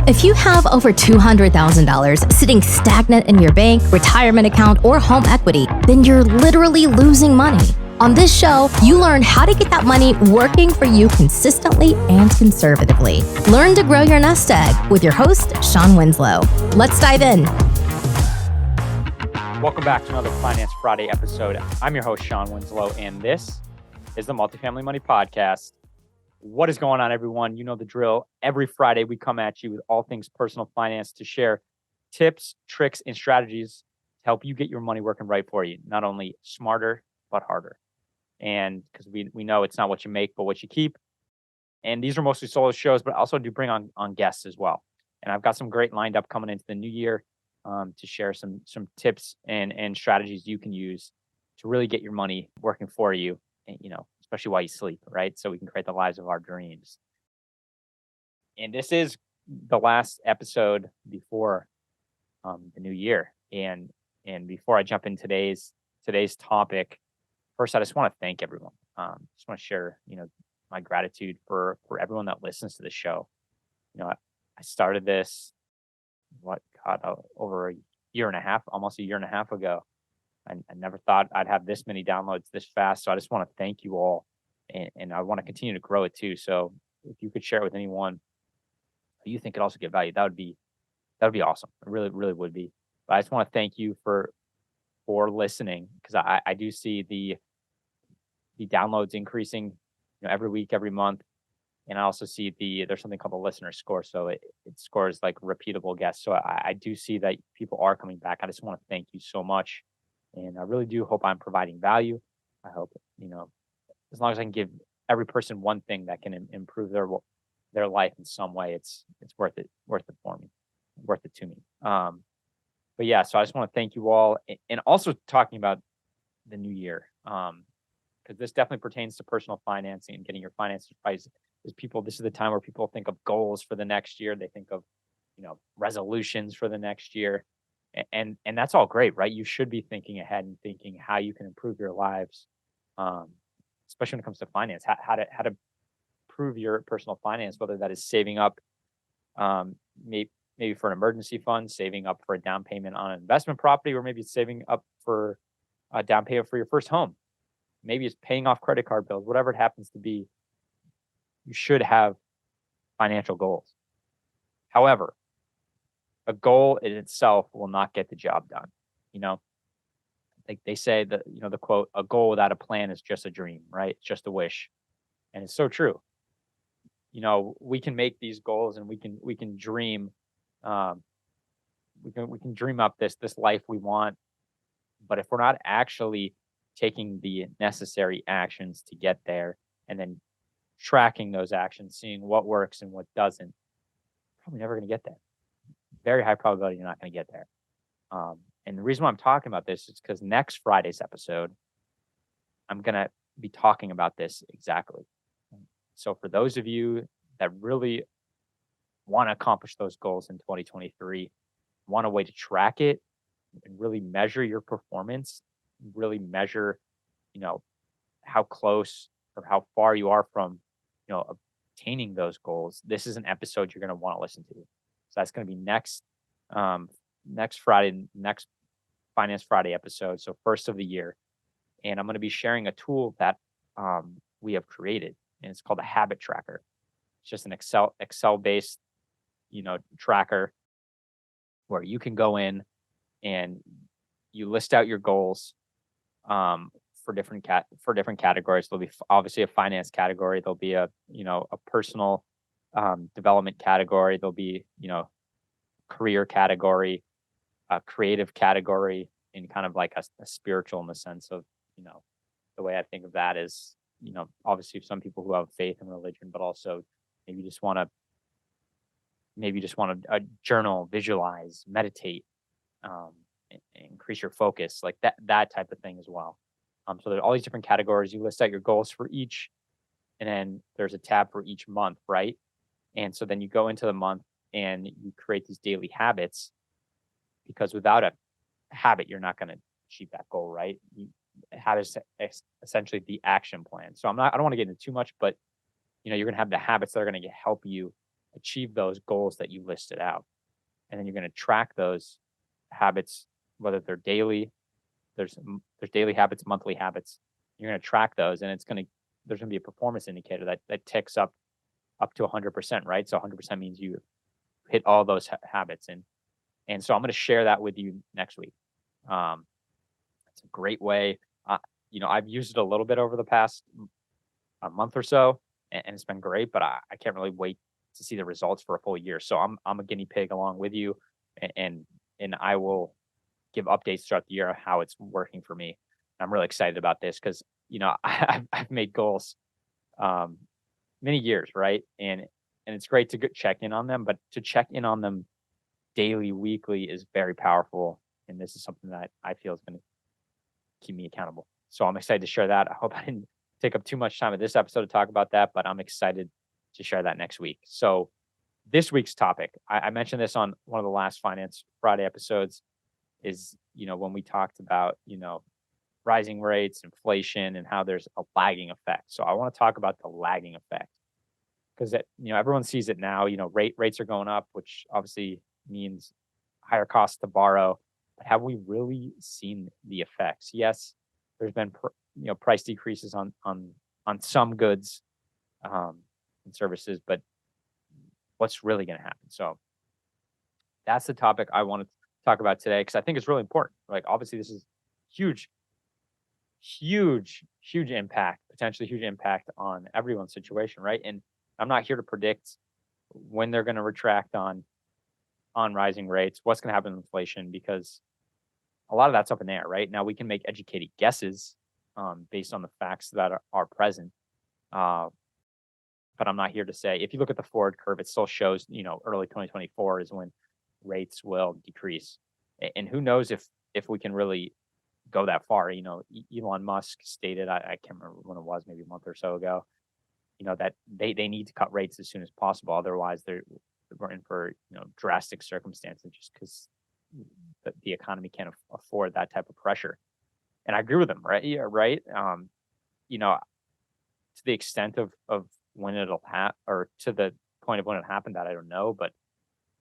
If you have over $200,000 sitting stagnant in your bank, retirement account, or home equity, then you're literally losing money. On this show, you learn how to get that money working for you consistently and conservatively. Learn to grow your nest egg with your host, Shawn Winslow. Let's dive in. Welcome back to another Finance Friday episode. I'm your host, Shawn Winslow, and this is the Multifamily Money Podcast. What is going on, everyone? You know the drill. Every Friday, we come at you with all things personal finance to share tips, tricks, and strategies to help you get your money working right for you. Not only smarter, but harder. And because we know it's not what you make, but what you keep. And these are mostly solo shows, but I also do bring on guests as well. And I've got some great lined up coming into the new year to share some tips and strategies you can use to really get your money working for you, and, especially while you sleep, right? So we can create the lives of our dreams. And this is the last episode before the new year. And before I jump in today's topic, first, I just want to thank everyone. Just want to share, my gratitude for everyone that listens to the show. I started this, over a year and a half, almost a year and a half ago. I never thought I'd have this many downloads this fast. So I just want to thank you all. And I want to continue to grow it too. So if you could share it with anyone who you think could also get value, that would be awesome. It really, really would be. But I just want to thank you for listening, because I do see the downloads increasing, every week, every month. And I also see there's something called the listener score. So it scores like repeatable guests. So I do see that people are coming back. I just want to thank you so much. And I really do hope I'm providing value. I hope, as long as I can give every person one thing that can improve their life in some way, it's worth it for me, worth it to me. But yeah, so I just want to thank you all, and also talking about the new year, because this definitely pertains to personal financing and getting your finances right. This is the time where people think of goals for the next year. They think of, resolutions for the next year. And that's all great, right? You should be thinking ahead and thinking how you can improve your lives, especially when it comes to finance, how to improve your personal finance, whether that is saving up, maybe for an emergency fund, saving up for a down payment on an investment property, or maybe it's saving up for a down payment for your first home. Maybe it's paying off credit card bills, whatever it happens to be. You should have financial goals. However, a goal in itself will not get the job done. Like they say that, the quote, "A goal without a plan is just a dream," right? It's just a wish. And it's so true. We can make these goals, and we can dream, we can dream up this life we want. But if we're not actually taking the necessary actions to get there, and then tracking those actions, seeing what works and what doesn't, probably never going to get there. Very high probability you're not going to get there. And the reason why I'm talking about this is because next Friday's episode, I'm going to be talking about this exactly. So for those of you that really want to accomplish those goals in 2023, want a way to track it and really measure your performance, really measure, how close or how far you are from, obtaining those goals, this is an episode you're going to want to listen to. So that's going to be next Friday, next Finance Friday episode. So first of the year. And I'm going to be sharing a tool that we have created, and it's called a habit tracker. It's just an Excel based, tracker where you can go in and you list out your goals for different categories. There'll be obviously a finance category. There'll be a personal development category. There'll be, career category, a creative category, and kind of like a spiritual, in the sense of, the way I think of that is, obviously some people who have faith in religion, but also maybe just want to journal, visualize, meditate, increase your focus, like that type of thing as well. So there are all these different categories. You list out your goals for each, and then there's a tab for each month, right? And so then you go into the month and you create these daily habits, because without a habit, you're not going to achieve that goal, right? Habits is essentially the action plan. So I don't want to get into too much, but you're going to have the habits that are going to help you achieve those goals that you listed out. And then you're going to track those habits, whether they're daily, there's daily habits, monthly habits. You're going to track those, and there's going to be a performance indicator that ticks up to 100%, right? So 100% means you hit all those habits, and so I'm going to share that with you next week. It's a great way. I've used it a little bit over the past a month or so, and it's been great. But I can't really wait to see the results for a full year. So I'm a guinea pig along with you, and I will give updates throughout the year of how it's working for me. I'm really excited about this because I've made goals many years, right? And it's great to check in on them, but to check in on them daily, weekly is very powerful. And this is something that I feel is going to keep me accountable. So I'm excited to share that. I hope I didn't take up too much time of this episode to talk about that, but I'm excited to share that next week. So this week's topic, I mentioned this on one of the last Finance Friday episodes, is, when we talked about, rising rates, inflation, and how there's a lagging effect. So I want to talk about the lagging effect because everyone sees it now. Rates are going up, which obviously means higher costs to borrow. But have we really seen the effects? Yes, there's been price decreases on some goods and services, but what's really going to happen? So that's the topic I want to talk about today because I think it's really important. Like, obviously, this is huge impact, potentially huge impact on everyone's situation, right? And I'm not here to predict when they're going to retract on rising rates, what's going to happen with inflation, because a lot of that's up in the air, right? Now we can make educated guesses based on the facts that are present. But I'm not here to say, if you look at the forward curve, it still shows, early 2024 is when rates will decrease. And who knows if we can really go that far. Elon Musk stated, I can't remember when it was, maybe a month or so ago, that they need to cut rates as soon as possible. Otherwise, we're in for, drastic circumstances just because the economy can't afford that type of pressure. And I agree with him, right? Yeah, right. To the extent of when it'll happen, or to the point of when it happened, that I don't know. But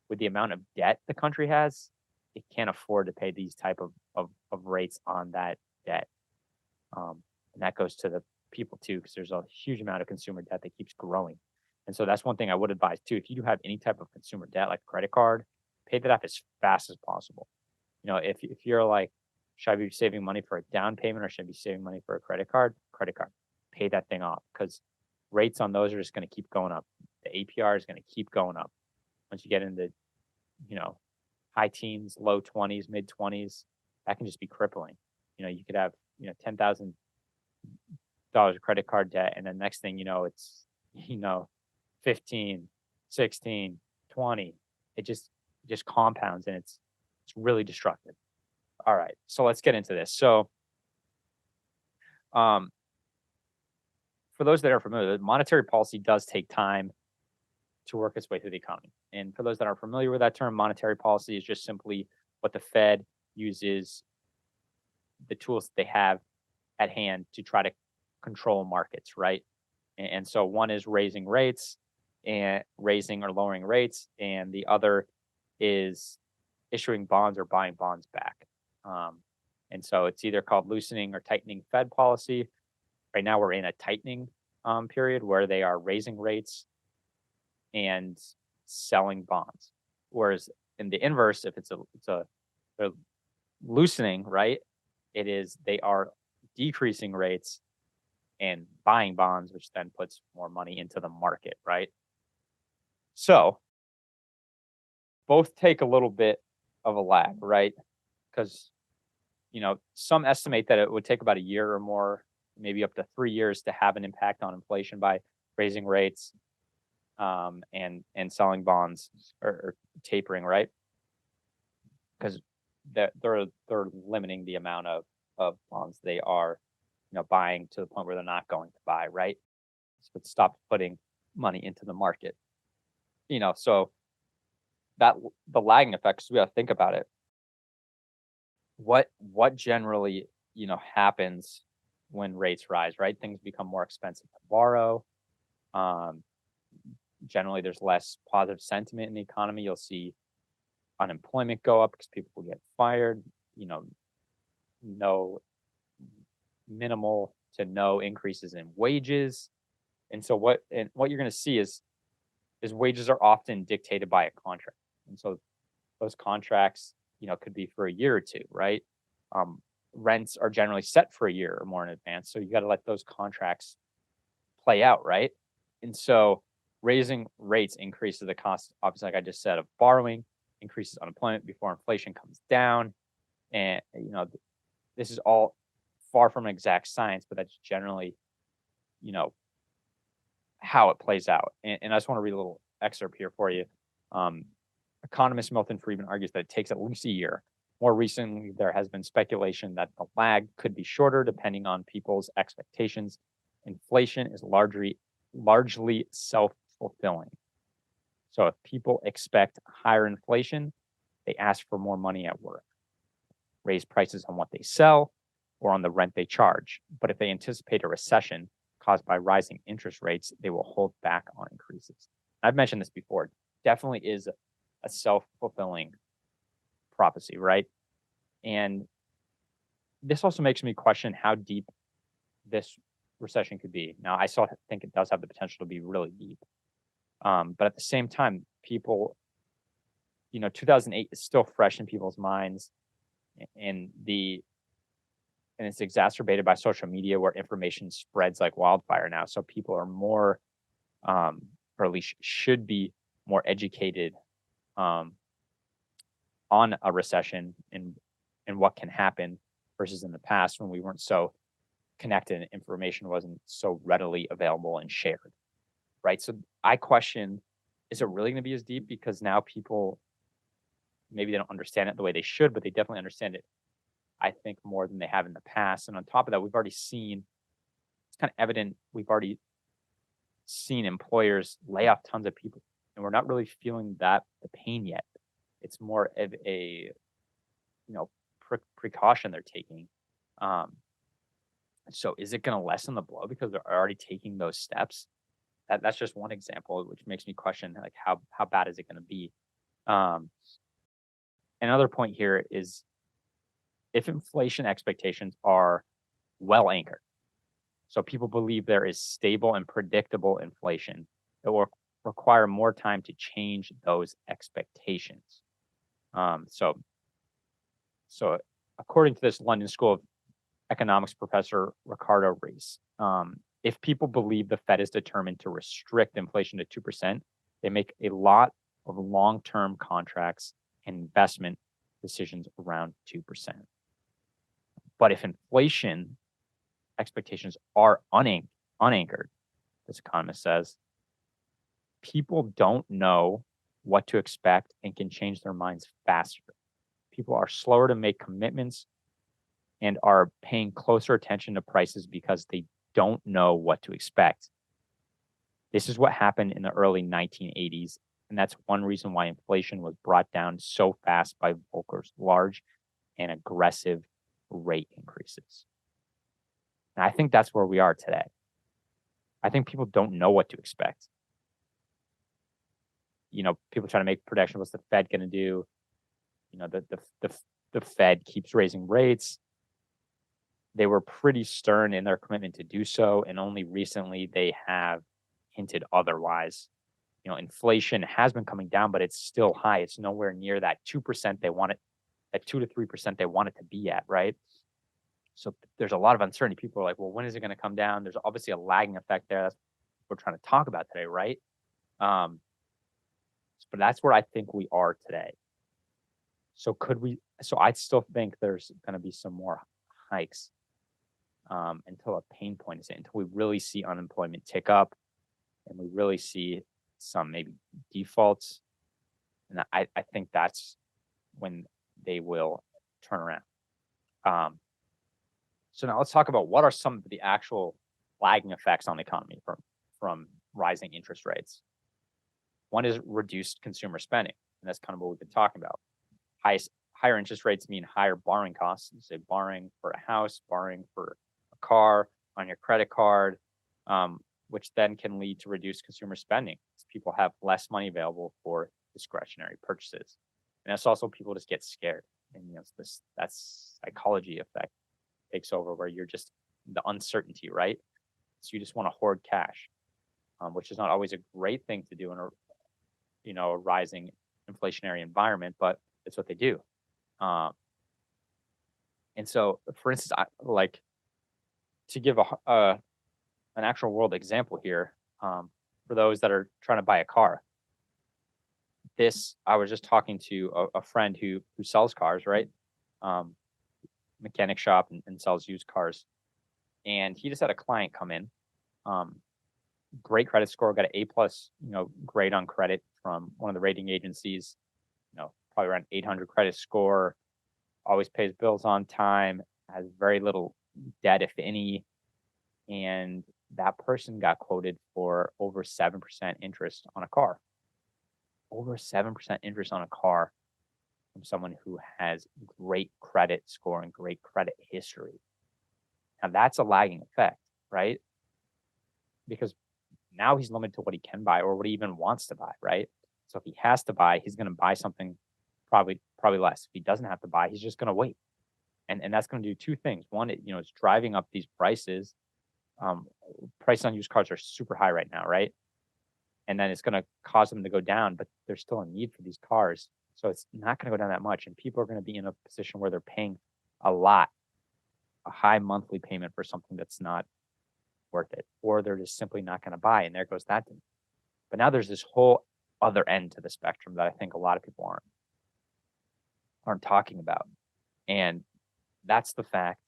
with the amount of debt the country has, it can't afford to pay these type of rates on that debt. And that goes to the people too, because there's a huge amount of consumer debt that keeps growing. And so that's one thing I would advise too. If you do have any type of consumer debt, like credit card, pay that off as fast as possible. If you're like, should I be saving money for a down payment or should I be saving money for a credit card? Credit card, pay that thing off because rates on those are just going to keep going up. The APR is going to keep going up. Once you get into, high teens, low 20s, mid 20s, that can just be crippling. You could have, $10,000 of credit card debt. And then next thing you know, it's, 15, 16, 20. It just compounds and it's really destructive. All right. So let's get into this. So, for those that are familiar, monetary policy does take time to work its way through the economy. And for those that aren't familiar with that term, monetary policy is just simply what the Fed uses, the tools that they have at hand to try to control markets, right? And so one is raising rates and raising or lowering rates, and the other is issuing bonds or buying bonds back. And so it's either called loosening or tightening Fed policy. Right now we're in a tightening period where they are raising rates and selling bonds. Whereas in the inverse, if they're loosening, right, they are decreasing rates and buying bonds, which then puts more money into the market, right? So both take a little bit of a lag, right? Because, some estimate that it would take about a year or more, maybe up to 3 years to have an impact on inflation by raising rates and selling bonds or tapering, right? Because they're limiting the amount of bonds they are, buying to the point where they're not going to buy, right? So it stopped putting money into the market. So that the lagging effects, we got to think about it. What generally, happens when rates rise, right? Things become more expensive to borrow. generally there's less positive sentiment in the economy. You'll see unemployment go up because people will get fired. No minimal to no increases in wages. And so what you're going to see is wages are often dictated by a contract. And so those contracts, could be for a year or two, right? Rents are generally set for a year or more in advance. So you got to let those contracts play out, right? And so raising rates increases the cost, obviously, like I just said, of borrowing, increases unemployment before inflation comes down. And, this is all far from an exact science, but that's generally, how it plays out. And I just want to read a little excerpt here for you. Economist Milton Friedman argues that it takes at least a year. More recently, there has been speculation that the lag could be shorter depending on people's expectations. Inflation is largely self-fulfilling. So if people expect higher inflation, they ask for more money at work, raise prices on what they sell or on the rent they charge. But if they anticipate a recession caused by rising interest rates, they will hold back on increases. I've mentioned this before. Definitely is a self-fulfilling prophecy, right? And this also makes me question how deep this recession could be. Now, I still think it does have the potential to be really deep. But at the same time, people, 2008 is still fresh in people's minds, and it's exacerbated by social media where information spreads like wildfire now. So people are more, or at least should be more educated on a recession and what can happen versus in the past when we weren't so connected and information wasn't so readily available and shared, right? So I question, is it really going to be as deep? Because now people, maybe they don't understand it the way they should, but they definitely understand it, I think, more than they have in the past. And on top of that, we've already seen, it's kind of evident, we've already seen employers lay off tons of people, and we're not really feeling the pain yet. It's more of a, precaution they're taking. So is it going to lessen the blow because they're already taking those steps? That's just one example, which makes me question, like, how bad is it going to be? Another point here is, if inflation expectations are well anchored, so people believe there is stable and predictable inflation, it will require more time to change those expectations. So according to this London School of Economics professor Ricardo Reis, if people believe the Fed is determined to restrict inflation to 2%, they make a lot of long-term contracts and investment decisions around 2%. But if inflation expectations are unanchored, this economist says, people don't know what to expect and can change their minds faster. People are slower to make commitments and are paying closer attention to prices because they don't know what to expect. This is what happened in the early 1980s, and that's one reason why inflation was brought down so fast by Volcker's large and aggressive rate increases. And I think that's where we are today. I think people don't know what to expect. People try to make predictions. What's the Fed going to do? The Fed keeps raising rates. They were pretty stern in their commitment to do so, and only recently they have hinted otherwise. Inflation has been coming down, but it's still high. It's nowhere near that 2% they want it, that 2 to 3% they want it to be at, right? So there's a lot of uncertainty. People are like, well, when is it going to come down? There's obviously a lagging effect there. That's what we're trying to talk about today, right? But that's where I think we are today. So I still think there's going to be some more hikes until a pain point is hit, until we really see unemployment tick up and we really see some maybe defaults. And I think that's when they will turn around. So now let's talk about what are some of the actual lagging effects on the economy from rising interest rates. One is reduced consumer spending, and that's kind of what we've been talking about. Higher interest rates mean higher borrowing costs. You say borrowing for a house, borrowing for a car, on your credit card, which then can lead to reduced consumer spending. people have less money available for discretionary purchases. And that's also people just get scared. And it's this that's psychology effect takes over where you're just the uncertainty, right? So you just want to hoard cash, which is not always a great thing to do in a rising inflationary environment, but it's what they do. Um, and so, for instance, like to give an actual world example here, for those that are trying to buy a car. I was just talking to a friend who sells cars, right? Um, Mechanic shop and sells used cars, and he just had a client come in. Um, Great credit score, got an A plus, grade on credit from one of the rating agencies. Probably around 800 credit score. Always pays bills on time. Has very little debt, if any. And that person got quoted for over 7% interest on a car. Over 7% interest on a car from someone who has great credit score and great credit history. Now that's a lagging effect, right? Because now he's limited to what he can buy or what he even wants to buy, right? So if he has to buy, he's going to buy something probably less. If he doesn't have to buy, he's just going to wait. And that's going to do two things. One, it's driving up these prices. Prices on used cars are super high right now, right? And then it's going to cause them to go down, but there's still a need for these cars. So it's not going to go down that much. And people are going to be in a position where they're paying a high monthly payment for something that's not worth it, or they're just simply not going to buy. And there goes that. But now there's this whole other end to the spectrum that I think a lot of people aren't talking about. And that's the fact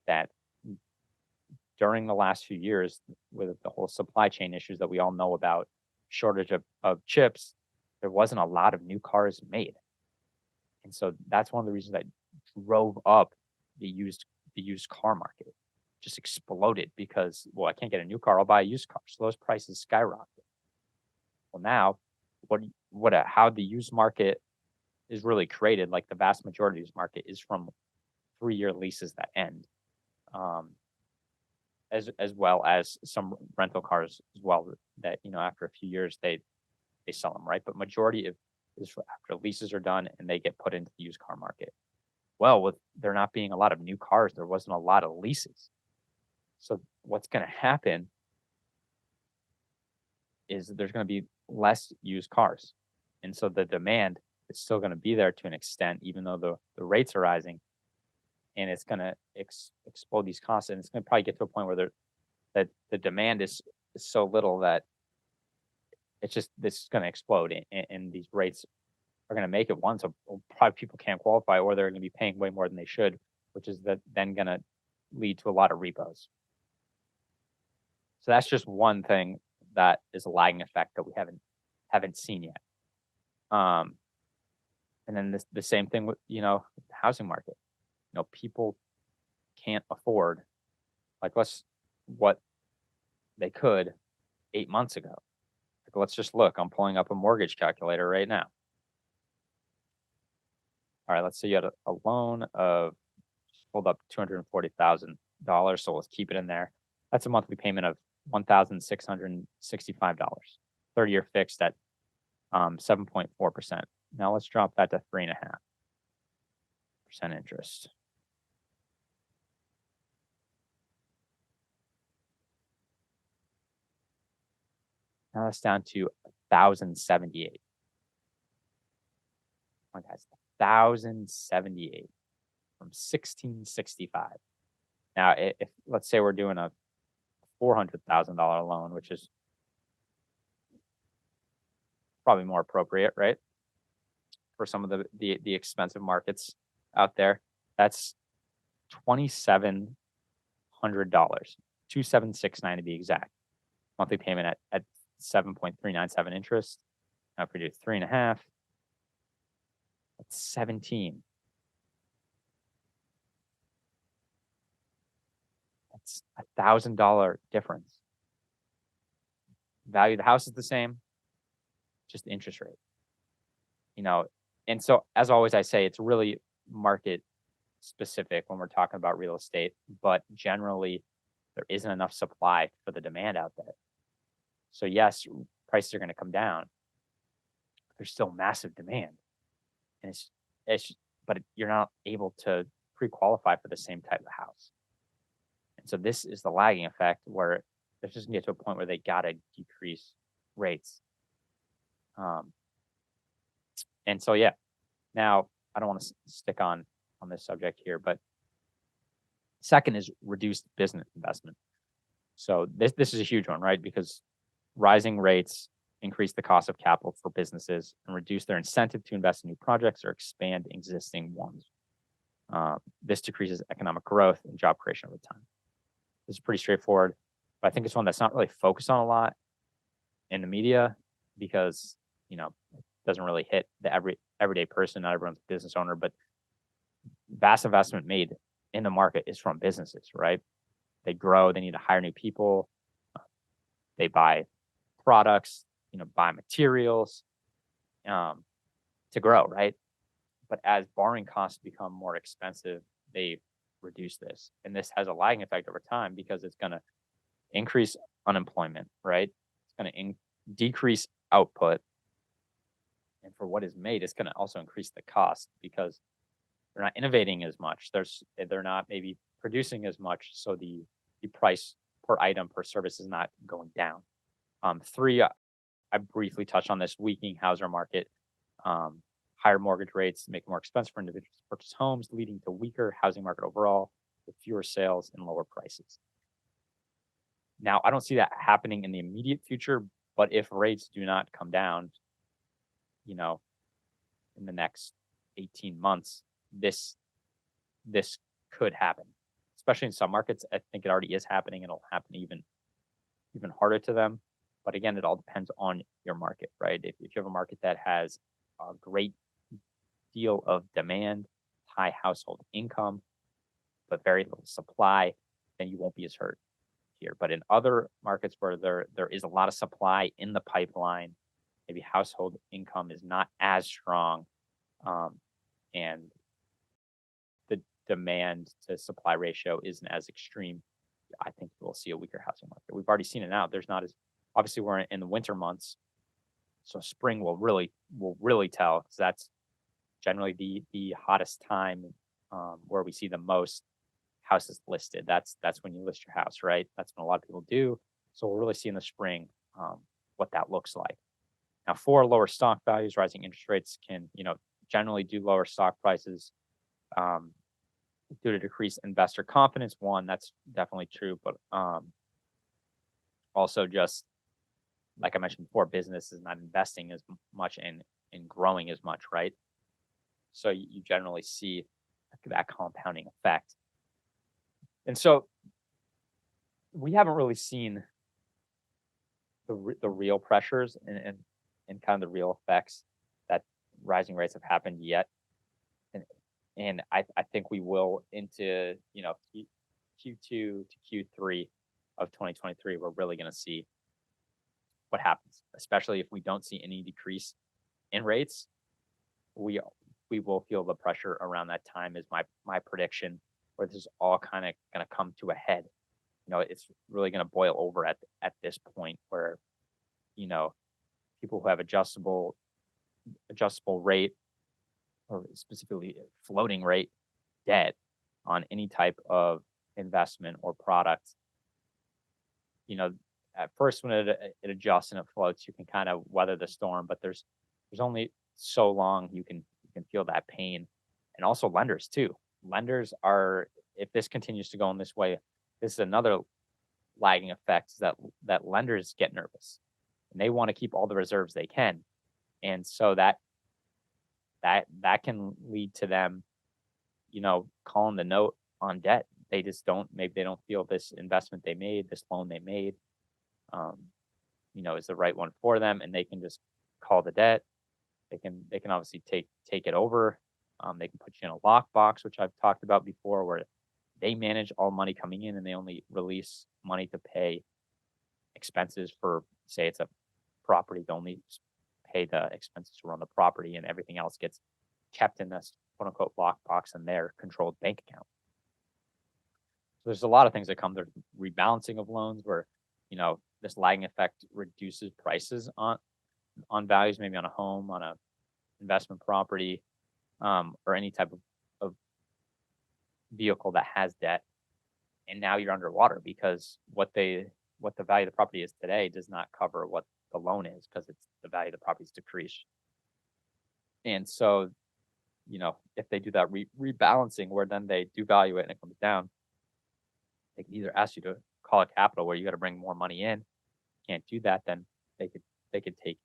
that during the last few years, with the whole supply chain issues that we all know about, shortage of chips, there wasn't a lot of new cars made. And so that's one of the reasons that drove up the used car market. Just exploded because, well, I can't get a new car, I'll buy a used car. So those prices skyrocket. Well, now how the used market is really created, like the vast majority of this market is from 3-year leases that end. As well as some rental cars as well that, after a few years they sell them, right? But majority is after leases are done and they get put into the used car market. Well, with there not being a lot of new cars, there wasn't a lot of leases. So what's going to happen is there's going to be less used cars. And so the demand is still going to be there to an extent, even though the rates are rising. And it's going to explode these costs. And it's going to probably get to a point where that the demand is so little that this is going to explode. And these rates are going to make it one. So probably people can't qualify, or they're going to be paying way more than they should, which is then going to lead to a lot of repos. So that's just one thing that is a lagging effect that we haven't seen yet. And then the same thing with the housing market. People can't afford what they could 8 months ago. Let's just look. I'm pulling up a mortgage calculator right now. All right, let's say you had a loan of hold up $240,000. So let's keep it in there. That's a monthly payment of $1,665. 30-year fixed at 7.4%. Now let's drop that to 3.5% interest. Now that's down to 1,078. Oh, guys, 1,078 from 1,665. Now, if let's say we're doing a $400,000 loan, which is probably more appropriate, right? For some of the expensive markets out there, that's $2,700, $2,769 to be exact. Monthly payment at 7.397 interest. Now if we do 3.5, that's 17. That's $1,000 difference. Value of the house is the same, just the interest rate. And so as always, I say it's really market specific when we're talking about real estate, but generally there isn't enough supply for the demand out there. So yes, prices are going to come down. There's still massive demand, and but you're not able to pre-qualify for the same type of house. And so this is the lagging effect where they're just gonna get to a point where they gotta decrease rates. And so yeah, now I don't want to stick on this subject here, but second is reduced business investment. So this is a huge one, right? Because rising rates increase the cost of capital for businesses and reduce their incentive to invest in new projects or expand existing ones. This decreases economic growth and job creation over time. This is pretty straightforward, but I think it's one that's not really focused on a lot in the media because, it doesn't really hit the everyday person. Not everyone's a business owner, but vast investment made in the market is from businesses, right? They grow, they need to hire new people, they buy products, buy materials to grow, right? But as borrowing costs become more expensive, they reduce this. And this has a lagging effect over time because it's going to increase unemployment, right? It's going to decrease output. And for what is made, it's going to also increase the cost because they're not innovating as much. They're not maybe producing as much. So the price per item per service is not going down. Three, I briefly touched on this weakening housing market. Higher mortgage rates make it more expensive for individuals to purchase homes, leading to weaker housing market overall with fewer sales and lower prices. Now, I don't see that happening in the immediate future, but if rates do not come down, in the next 18 months, this could happen, especially in some markets. I think it already is happening, and it'll happen even harder to them. But again, it all depends on your market, right? If you have a market that has a great deal of demand, high household income, but very little supply, then you won't be as hurt here. But in other markets where there is a lot of supply in the pipeline, maybe household income is not as strong, and the demand to supply ratio isn't as extreme, I think we'll see a weaker housing market. We've already seen it now. There's not as obviously we're in the winter months, so spring will really tell because that's generally the hottest time where we see the most houses listed. That's when you list your house, right? That's when a lot of people do. So we'll really see in the spring what that looks like. Now, for lower stock values, rising interest rates can, generally do lower stock prices due to decreased investor confidence. One, that's definitely true, but also just like I mentioned before, business is not investing as much in growing as much, right? So you generally see that compounding effect. And so we haven't really seen the real pressures and kind of the real effects that rising rates have happened yet. And I think we will into, Q2 to Q3 of 2023, we're really going to see what happens, especially if we don't see any decrease in rates. We will feel the pressure around that time is my prediction, where this is all kind of going to come to a head. It's really going to boil over at this point where, people who have adjustable rate or specifically floating rate debt on any type of investment or product, at first when it adjusts and it floats, you can kind of weather the storm, but there's only so long you can feel that pain. And also lenders too. Lenders are, if this continues to go in this way, this is another lagging effect, is that lenders get nervous and they want to keep all the reserves they can. And so that can lead to them, calling the note on debt. Maybe they don't feel this investment they made, this loan they made, is the right one for them, and they can just call the debt. They can obviously take it over. They can put you in a lockbox, which I've talked about before, where they manage all money coming in and they only release money to pay expenses for, say it's a property, they only pay the expenses to run the property, and everything else gets kept in this quote unquote lockbox in their controlled bank account. So there's a lot of things that come. There's rebalancing of loans where, this lagging effect reduces prices on values, maybe on a home, on a investment property, or any type of vehicle that has debt. And now you're underwater because what the value of the property is today does not cover what the loan is, because it's the value of the property is decreased. And so, if they do that rebalancing where then they do value it and it comes down, they can either ask you to call it capital where you got to bring more money in. Can't do that, then they could take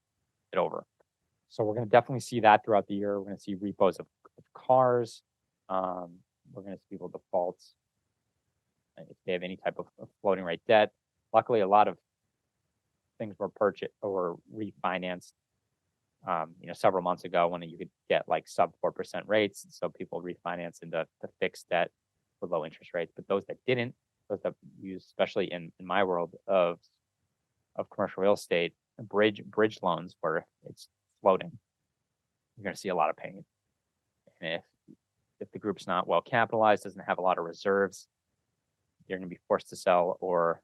it over. So we're going to definitely see that throughout the year. We're going to see repos of cars. We're going to see people default if they have any type of floating rate debt. Luckily, a lot of things were purchased or refinanced, several months ago when you could get like sub 4% rates. So people refinance into the fixed debt with low interest rates. But those that didn't, those that use, especially in my world of commercial real estate, bridge loans where it's floating, you're going to see a lot of pain. And if the group's not well capitalized, doesn't have a lot of reserves, you're going to be forced to sell, or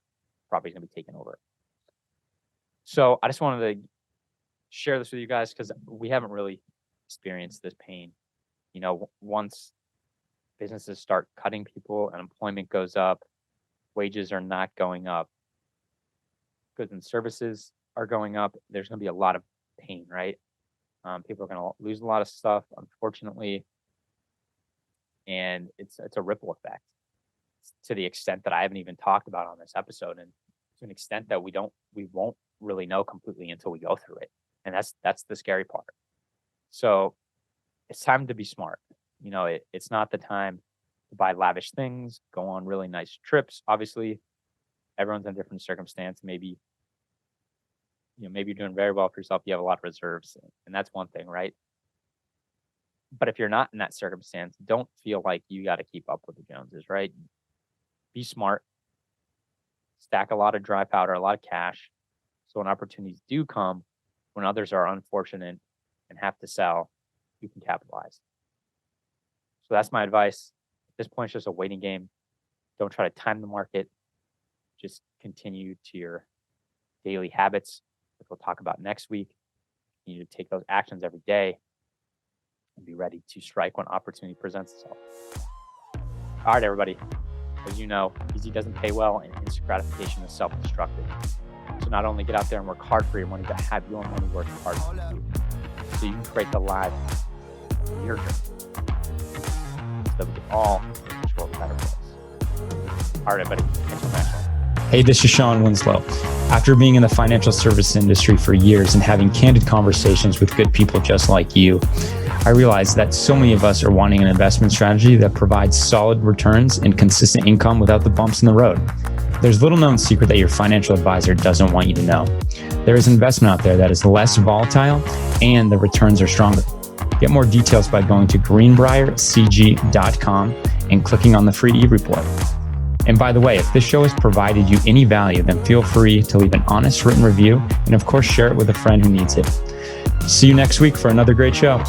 property's going to be taken over. So I just wanted to share this with you guys because we haven't really experienced this pain. Once businesses start cutting people and employment goes up, wages are not going up, goods and services are going up, there's going to be a lot of pain, right? People are going to lose a lot of stuff, unfortunately, and it's a ripple effect to the extent that I haven't even talked about on this episode, and to an extent that we won't really know completely until we go through it, and that's the scary part. So it's time to be smart. It's not the time to buy lavish things, go on really nice trips. Obviously, everyone's in a different circumstance. Maybe you're doing very well for yourself. You have a lot of reserves, and that's one thing, right? But if you're not in that circumstance, don't feel like you got to keep up with the Joneses, right? Be smart. Stack a lot of dry powder, a lot of cash. So when opportunities do come, when others are unfortunate and have to sell, you can capitalize. So that's my advice. At this point, it's just a waiting game. Don't try to time the market. Just continue to your daily habits, which we'll talk about next week. You need to take those actions every day and be ready to strike when opportunity presents itself. All right, everybody. As you know, easy doesn't pay well, and instant gratification is self-destructive. So not only get out there and work hard for your money, but have your money work hard for you, so you can create the life of your dream, so that we can all make this world a better place. All right, everybody. Thanks for watching. Hey, this is Shawn Winslow. After being in the financial service industry for years and having candid conversations with good people just like you, I realized that so many of us are wanting an investment strategy that provides solid returns and consistent income without the bumps in the road. There's little known secret that your financial advisor doesn't want you to know. There is an investment out there that is less volatile and the returns are stronger. Get more details by going to greenbriercg.com and clicking on the free e-report. And by the way, if this show has provided you any value, then feel free to leave an honest written review and of course share it with a friend who needs it. See you next week for another great show.